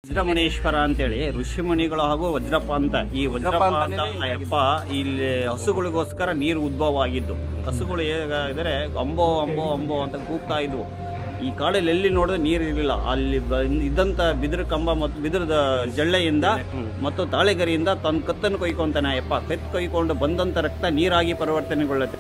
ವಜ್ರಮುನೀಶ್ವರ ಅಂತೇಳಿ ಋಷಿಮುನಿಗಳು ಹಾಗೂ ವಜ್ರಪ್ಪ ಅಂತ ಈ ವಜ್ರಪ್ಪ ಅಂತ ಅಪ್ಪ ಇಲ್ಲಿ ಹಸುಗಳಿಗೋಸ್ಕರ ನೀರು ಉದ್ಭವ ಆಗಿದ್ದು. ಹಸುಗಳು ಹೇಗಿದ್ರೆ ಅಂಬೋ ಅಂಬೋ ಅಂಬೋ ಅಂತ ಕೂಗ್ತಾ ಇದ್ವು. ಈ ಕಾಡಲ್ಲಿ ಎಲ್ಲಿ ನೋಡಿದ್ರೆ ನೀರು ಇರಲಿಲ್ಲ. ಅಲ್ಲಿ ಇದ್ದಂತ ಬಿದಿರು ಕಂಬ ಮತ್ತು ಬಿದಿರದ ಜಳ್ಳೆಯಿಂದ ಮತ್ತು ತಾಳೆಗರಿಯಿಂದ ತನ್ನ ಕತ್ತನ್ನು ಕೊಯ್ಕೊಂತಾನೆ ಅಪ್ಪ. ಕತ್ತು ಕೊಯ್ಕೊಂಡು ಬಂದಂತ ರಕ್ತ ನೀರಾಗಿ ಪರಿವರ್ತನೆಗೊಳ್ಳುತ್ತೆ.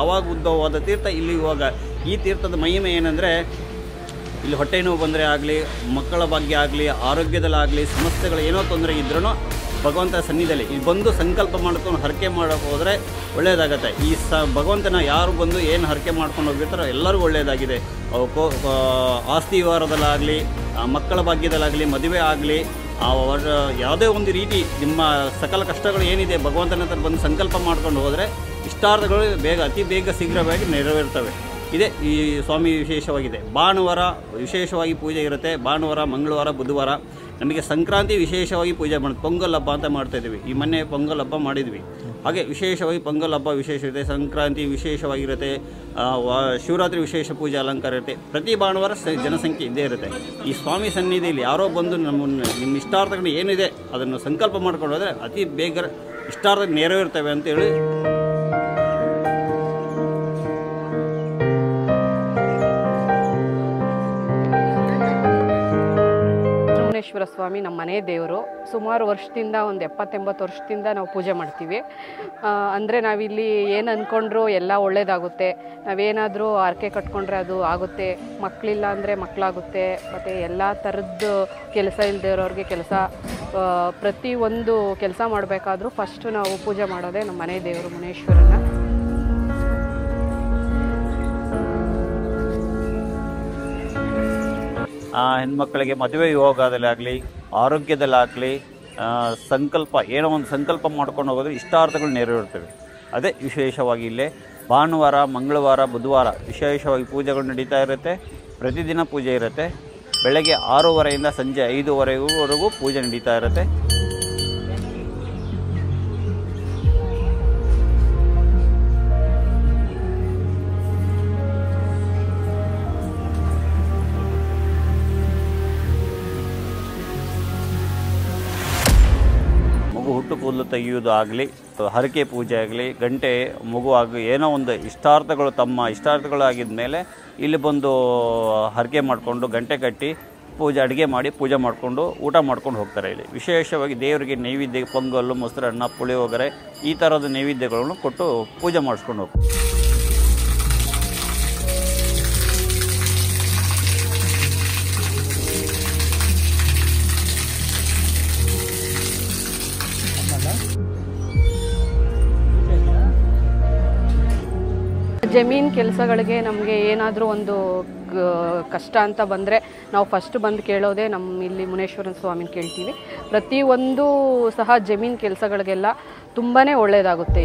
ಆವಾಗ ಉದ್ಭವವಾದ ತೀರ್ಥ ಇಲ್ಲಿ. ಇವಾಗ ಈ ತೀರ್ಥದ ಮಹಿಮೆ ಏನಂದರೆ, ಇಲ್ಲಿ ಹೊಟ್ಟೆ ನೋವು ಬಂದರೆ ಆಗಲಿ, ಮಕ್ಕಳ ಭಾಗ್ಯ ಆಗಲಿ, ಆರೋಗ್ಯದಲ್ಲಾಗಲಿ, ಸಮಸ್ಯೆಗಳು ಏನೋ ತೊಂದರೆ ಇದ್ರೂ ಭಗವಂತ ಸನ್ನಿಧಿಯಲ್ಲಿ ಇಲ್ಲಿ ಬಂದು ಸಂಕಲ್ಪ ಮಾಡ್ಕೊಂಡು ಹರಕೆ ಮಾಡೋಕೆ ಹೋದರೆ ಒಳ್ಳೆಯದಾಗತ್ತೆ. ಈ ಭಗವಂತನ ಯಾರು ಬಂದು ಏನು ಹರಕೆ ಮಾಡ್ಕೊಂಡು ಹೋಗಿರ್ತಾರೋ ಎಲ್ಲರಿಗೂ ಒಳ್ಳೆಯದಾಗಿದೆ. ಆಸ್ತಿ ವ್ಯವಹಾರದಲ್ಲಾಗಲಿ, ಮಕ್ಕಳ ಭಾಗ್ಯದಲ್ಲಾಗಲಿ, ಮದುವೆ ಆಗಲಿ, ಯಾವುದೇ ಒಂದು ರೀತಿ ನಿಮ್ಮ ಸಕಲ ಕಷ್ಟಗಳು ಏನಿದೆ ಭಗವಂತನ ಹತ್ರ ಬಂದು ಸಂಕಲ್ಪ ಮಾಡ್ಕೊಂಡು ಹೋದರೆ ಇಷ್ಟಾರ್ಥಗಳು ಅತಿ ಬೇಗ ಶೀಘ್ರವಾಗಿ ನೆರವೇರ್ತವೆ. ಇದೇ ಈ ಸ್ವಾಮಿ ವಿಶೇಷವಾಗಿದೆ. ಭಾನುವಾರ ವಿಶೇಷವಾಗಿ ಪೂಜೆ ಇರುತ್ತೆ. ಭಾನುವಾರ, ಮಂಗಳವಾರ, ಬುಧವಾರ. ನಮಗೆ ಸಂಕ್ರಾಂತಿ ವಿಶೇಷವಾಗಿ ಪೂಜೆ ಮಾಡೋದು. ಪೊಂಗಲ್ ಹಬ್ಬ ಅಂತ ಮಾಡ್ತಾಯಿದ್ವಿ. ಈ ಮೊನ್ನೆ ಪೊಂಗಲ್ ಹಬ್ಬ ಮಾಡಿದ್ವಿ. ಹಾಗೆ ವಿಶೇಷವಾಗಿ ಪೊಂಗಲ್ ಹಬ್ಬ ವಿಶೇಷ ಇರುತ್ತೆ. ಸಂಕ್ರಾಂತಿ ವಿಶೇಷವಾಗಿರುತ್ತೆ. ಶಿವರಾತ್ರಿ ವಿಶೇಷ ಪೂಜೆ ಅಲಂಕಾರ ಇರುತ್ತೆ. ಪ್ರತಿ ಭಾನುವಾರ ಜನಸಂಖ್ಯೆ ಇದ್ದೇ ಇರುತ್ತೆ. ಈ ಸ್ವಾಮಿ ಸನ್ನಿಧಿಯಲ್ಲಿ ಯಾರೋ ಬಂದು ನಿಮ್ಮ ಇಷ್ಟಾರ್ಥಗಳು ಏನಿದೆ ಅದನ್ನು ಸಂಕಲ್ಪ ಮಾಡ್ಕೊಂಡು ಹೋದರೆ ಅತಿ ಬೇಗ ಇಷ್ಟಾರ್ಥ ನೆರವೇರ್ತವೆ ಅಂತೇಳಿ. ಶ್ವರ ಸ್ವಾಮಿ ನಮ್ಮ ಮನೆ ದೇವರು. ಸುಮಾರು ವರ್ಷದಿಂದ ಒಂದು 70-80 ವರ್ಷದಿಂದ ನಾವು ಪೂಜೆ ಮಾಡ್ತೀವಿ. ಅಂದರೆ ನಾವಿಲ್ಲಿ ಏನು ಅಂದ್ಕೊಂಡ್ರೂ ಎಲ್ಲ ಒಳ್ಳೆಯದಾಗುತ್ತೆ. ನಾವೇನಾದರೂ ಹರಕೆ ಕಟ್ಕೊಂಡ್ರೆ ಅದು ಆಗುತ್ತೆ. ಮಕ್ಕಳಿಲ್ಲ ಅಂದರೆ ಮಕ್ಕಳಾಗುತ್ತೆ. ಮತ್ತು ಎಲ್ಲ ಥರದ್ದು ಕೆಲಸ ಇಲ್ಲದೆ ಇರೋರಿಗೆ ಕೆಲಸ, ಪ್ರತಿಯೊಂದು ಕೆಲಸ ಮಾಡಬೇಕಾದ್ರೂ ಫಸ್ಟು ನಾವು ಪೂಜೆ ಮಾಡೋದೇ ನಮ್ಮ ಮನೆ ದೇವರು ಮುನೇಶ್ವರನ. ಹೆಣ್ಮಕ್ಕಳಿಗೆ ಮದುವೆ ಯೋಗದಲ್ಲಾಗಲಿ, ಆರೋಗ್ಯದಲ್ಲಾಗಲಿ, ಸಂಕಲ್ಪ ಏನೋ ಒಂದು ಸಂಕಲ್ಪ ಮಾಡ್ಕೊಂಡು ಹೋಗೋದ್ರೆ ಇಷ್ಟಾರ್ಥಗಳು ನೆರವೇರ್ತವೆ. ಅದೇ ವಿಶೇಷವಾಗಿ ಇಲ್ಲೇ ಭಾನುವಾರ, ಮಂಗಳವಾರ, ಬುಧವಾರ ವಿಶೇಷವಾಗಿ ಪೂಜೆಗಳು ನಡೀತಾ ಇರುತ್ತೆ. ಪ್ರತಿದಿನ ಪೂಜೆ ಇರುತ್ತೆ. ಬೆಳಗ್ಗೆ 6:30ಯಿಂದ ಸಂಜೆ 5:30ವರೆಗೂ ಪೂಜೆ ನಡೀತಾ ಇರುತ್ತೆ. ಹುಟ್ಟು ಕೂದಲು ತೆಗೆಯುವುದು ಆಗಲಿ, ಹರಕೆ ಪೂಜೆ ಆಗಲಿ, ಗಂಟೆ ಮಗು ಆಗಲಿ, ಏನೋ ಒಂದು ಇಷ್ಟಾರ್ಥಗಳು ತಮ್ಮ ಇಷ್ಟಾರ್ಥಗಳಾಗಿದ್ದ ಮೇಲೆ ಇಲ್ಲಿ ಬಂದು ಹರಕೆ ಮಾಡಿಕೊಂಡು ಗಂಟೆ ಕಟ್ಟಿ ಅಡುಗೆ ಮಾಡಿ ಪೂಜೆ ಮಾಡಿಕೊಂಡು ಊಟ ಮಾಡ್ಕೊಂಡು ಹೋಗ್ತಾರೆ. ಇಲ್ಲಿ ವಿಶೇಷವಾಗಿ ದೇವರಿಗೆ ನೈವೇದ್ಯ ಪೊಂಗಲ್ಲು, ಮೊಸರನ್ನ, ಪುಳಿಯೋಗರೆ ಈ ಥರದ ನೈವೇದ್ಯಗಳನ್ನು ಕೊಟ್ಟು ಪೂಜೆ ಮಾಡಿಸ್ಕೊಂಡು ಹೋಗ್ತಾರೆ. ಜಮೀನು ಕೆಲಸಗಳಿಗೆ ನಮಗೆ ಏನಾದರೂ ಒಂದು ಕಷ್ಟ ಅಂತ ಬಂದರೆ ನಾವು ಫಸ್ಟ್ ಬಂದು ಕೇಳೋದೇ ನಮ್ಮ ಇಲ್ಲಿ ಮುನೇಶ್ವರನ ಸ್ವಾಮಿನ ಕೇಳ್ತೀವಿ. ಪ್ರತಿಯೊಂದು ಸಹ ಜಮೀನು ಕೆಲಸಗಳಿಗೆಲ್ಲ ತುಂಬಾ ಒಳ್ಳೆಯದಾಗುತ್ತೆ.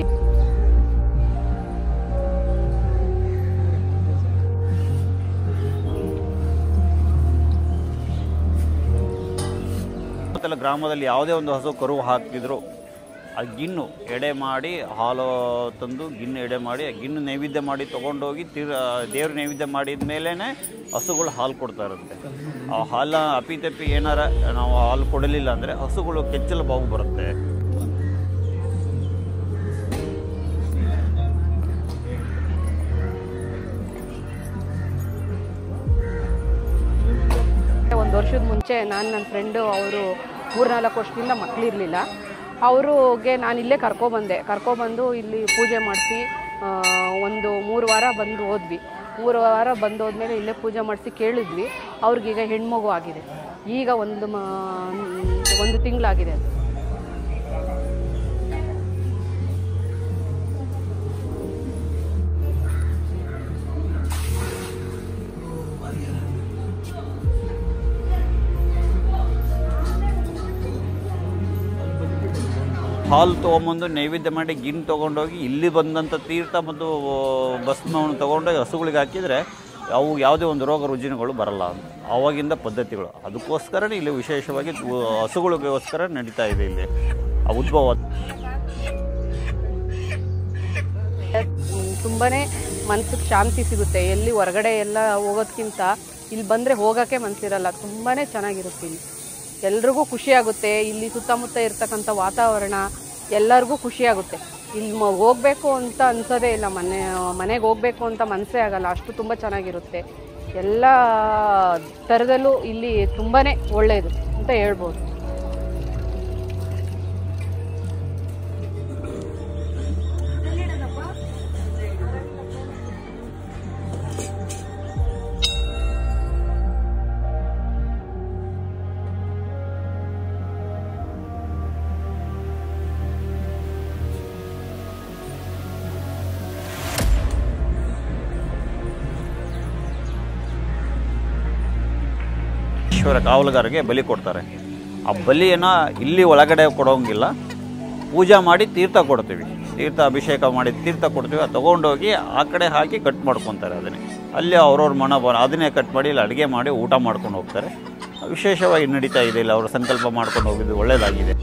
ಗ್ರಾಮದಲ್ಲಿ ಯಾವುದೇ ಒಂದು ಹಸು ಕರು ಹಾಕಿದ್ರು ಆ ಗಿಣ್ಣು ಎಡೆ ಮಾಡಿ, ಹಾಲು ತಂದು ಗಿಣ್ಣು ಎಡೆ ಮಾಡಿ, ಆ ಗಿಣ್ಣು ನೈವೇದ್ಯ ಮಾಡಿ ತೊಗೊಂಡೋಗಿ ದೇವ್ರ ನೈವೇದ್ಯ ಮಾಡಿದ ಮೇಲೇ ಹಸುಗಳು ಹಾಲು ಕೊಡ್ತಾ ಇರುತ್ತೆ. ಆ ಹಾಲು ಅಪ್ಪಿತಪ್ಪಿ ಏನಾರ ನಾವು ಹಾಲು ಕೊಡಲಿಲ್ಲ ಅಂದರೆ ಹಸುಗಳು ಕೆಚ್ಚಲು ಬಾವು ಬರುತ್ತೆ. ಒಂದು ವರ್ಷದ ಮುಂಚೆ ನನ್ನ ಫ್ರೆಂಡು, ಅವರು 3-4 ವರ್ಷದಿಂದ ಮಕ್ಕಳಿರಲಿಲ್ಲ. ಅವ್ರಿಗೆ ನಾನು ಇಲ್ಲೇ ಕರ್ಕೊಬಂದು ಇಲ್ಲಿ ಪೂಜೆ ಮಾಡಿಸಿ ಒಂದು 3 ವಾರ ಬಂದು ಹೋದ್ವಿ. 3 ವಾರ ಬಂದು ಹೋದ್ಮೇಲೆ ಇಲ್ಲೇ ಪೂಜೆ ಮಾಡಿಸಿ ಕೇಳಿದ್ವಿ. ಅವ್ರಿಗೀಗ ಹೆಣ್ಮಗು ಆಗಿದೆ. ಈಗ ಒಂದು ತಿಂಗಳಾಗಿದೆ ಅದು. ಹಾಲು ತೊಗೊಂಬಂದು ನೈವೇದ್ಯ ಮಾಡಿ ಗಿಣ್ಣು ತೊಗೊಂಡೋಗಿ ಇಲ್ಲಿ ಬಂದಂಥ ತೀರ್ಥ ಮತ್ತು ಭಸ್ಮವನ್ನು ತೊಗೊಂಡೋಗಿ ಹಸುಗಳಿಗೆ ಹಾಕಿದರೆ ಅವು ಯಾವುದೇ ಒಂದು ರೋಗ ರುಜಿನಗಳು ಬರಲ್ಲ ಅಂತ ಆವಾಗಿಂದ ಪದ್ಧತಿಗಳು. ಅದಕ್ಕೋಸ್ಕರನೇ ಇಲ್ಲಿ ವಿಶೇಷವಾಗಿ ಹಸುಗಳಿಗೋಸ್ಕರ ನಡೀತಾ ಇದೆ ಇಲ್ಲಿ ಆ ಉದ್ಭವ. ತುಂಬಾ ಮನ್ಸಿಗೆ ಶಾಂತಿ ಸಿಗುತ್ತೆ. ಎಲ್ಲಿ ಹೊರಗಡೆ ಎಲ್ಲ ಹೋಗೋದ್ಕಿಂತ ಇಲ್ಲಿ ಬಂದರೆ ಹೋಗೋಕ್ಕೆ ಮನಸ್ಸಿರಲ್ಲ. ತುಂಬಾ ಚೆನ್ನಾಗಿರುತ್ತೆ ಇಲ್ಲಿ. ಎಲ್ರಿಗೂ ಖುಷಿಯಾಗುತ್ತೆ. ಇಲ್ಲಿ ಸುತ್ತಮುತ್ತ ಇರ್ತಕ್ಕಂಥ ವಾತಾವರಣ ಎಲ್ಲರಿಗೂ ಖುಷಿಯಾಗುತ್ತೆ. ಇಲ್ಲಿ ಹೋಗಬೇಕು ಅಂತ ಅನ್ಸೋದೇ ಇಲ್ಲ. ಮನೆಗೆ ಹೋಗಬೇಕು ಅಂತ ಮನಸ್ಸೇ ಆಗಲ್ಲ, ಅಷ್ಟು ತುಂಬ ಚೆನ್ನಾಗಿರುತ್ತೆ. ಎಲ್ಲ ಥರದಲ್ಲೂ ಇಲ್ಲಿ ತುಂಬಾ ಒಳ್ಳೆಯದು ಅಂತ ಹೇಳ್ಬೋದು. ಈಶ್ವರ ಕಾವಲುಗಾರರಿಗೆ ಬಲಿ ಕೊಡ್ತಾರೆ. ಆ ಬಲಿಯನ್ನು ಇಲ್ಲಿ ಒಳಗಡೆ ಕೊಡೋಂಗಿಲ್ಲ, ಪೂಜೆ ಮಾಡಿ ತೀರ್ಥ ಕೊಡ್ತೀವಿ. ತೀರ್ಥ ಅಭಿಷೇಕ ಮಾಡಿ ತೀರ್ಥ ಕೊಡ್ತೀವಿ. ಅದು ತೊಗೊಂಡೋಗಿ ಆ ಕಡೆ ಹಾಕಿ ಕಟ್ ಮಾಡ್ಕೊತಾರೆ. ಅದನ್ನೇ ಅಲ್ಲಿ ಅವ್ರವ್ರ ಮನೋಭಾವ ಅದನ್ನೇ ಕಟ್ ಮಾಡಿ ಇಲ್ಲಿ ಅಡುಗೆ ಮಾಡಿ ಊಟ ಮಾಡ್ಕೊಂಡು ಹೋಗ್ತಾರೆ. ವಿಶೇಷವಾಗಿ ನಡೀತಾ ಇದೆ. ಇಲ್ಲಿ ಅವರು ಸಂಕಲ್ಪ ಮಾಡ್ಕೊಂಡು ಹೋಗಿದ್ದು ಒಳ್ಳೆಯದಾಗಿದೆ.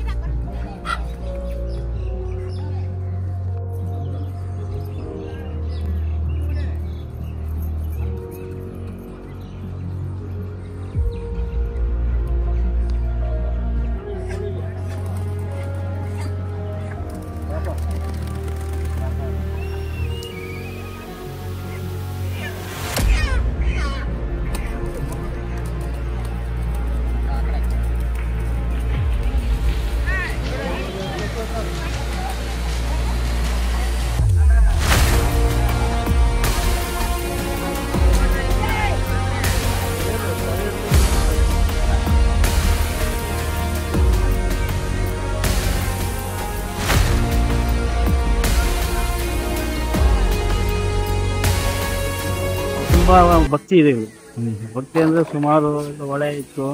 ತುಂಬ ಭಕ್ತಿ ಇದೆ ಇಲ್ಲಿ. ಭಕ್ತಿ ಅಂದರೆ ಸುಮಾರು ಹೊಳೆ ಇತ್ತು,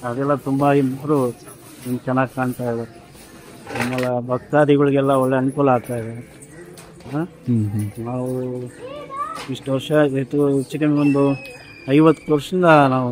ಅದೆಲ್ಲ ತುಂಬ ಇಬ್ಬರು ಚೆನ್ನಾಗಿ ಕಾಣ್ತಾ ಇದೆ. ಆಮೇಲೆ ಭಕ್ತಾದಿಗಳಿಗೆಲ್ಲ ಒಳ್ಳೆ ಅನುಕೂಲ ಆಗ್ತಾ ಇದೆ. ನಾವು ಇಷ್ಟು ವರ್ಷ ಹೆಚ್ಚು ಕಮ್ಮಿ ಒಂದು 50 ವರ್ಷದಿಂದ ನಾವು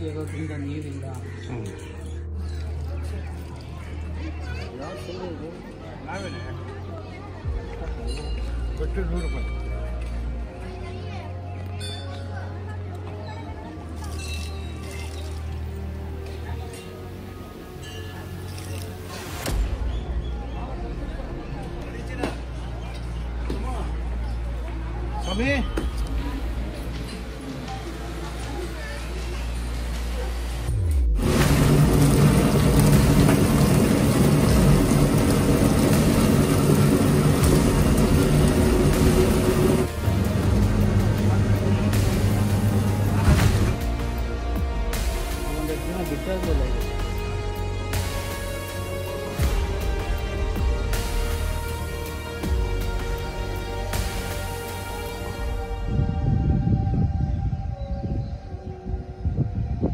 ಇರೋದ್ರಿಂದ ನೀರಿಲ್ಲ.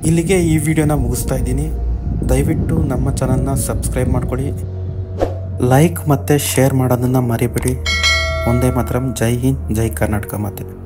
ಇಲ್ಲಿಗೆ ಈ ವಿಡಿಯೋನ ಮುಗಿಸ್ತಾ ಇದ್ದೀನಿ. ದಯವಿಟ್ಟು ನಮ್ಮ ಚಾನಲ್ನ ಸಬ್ಸ್ಕ್ರೈಬ್ ಮಾಡ್ಕೊಳ್ಳಿ, ಲೈಕ್ ಮತ್ತು ಶೇರ್ ಮಾಡೋದನ್ನು ಮರಿಬೇಡಿ. ಒಂದೇ ಮಾತ್ರ. ಜೈ ಹಿಂದ್, ಜೈ ಕರ್ನಾಟಕ ಮಾತೆ.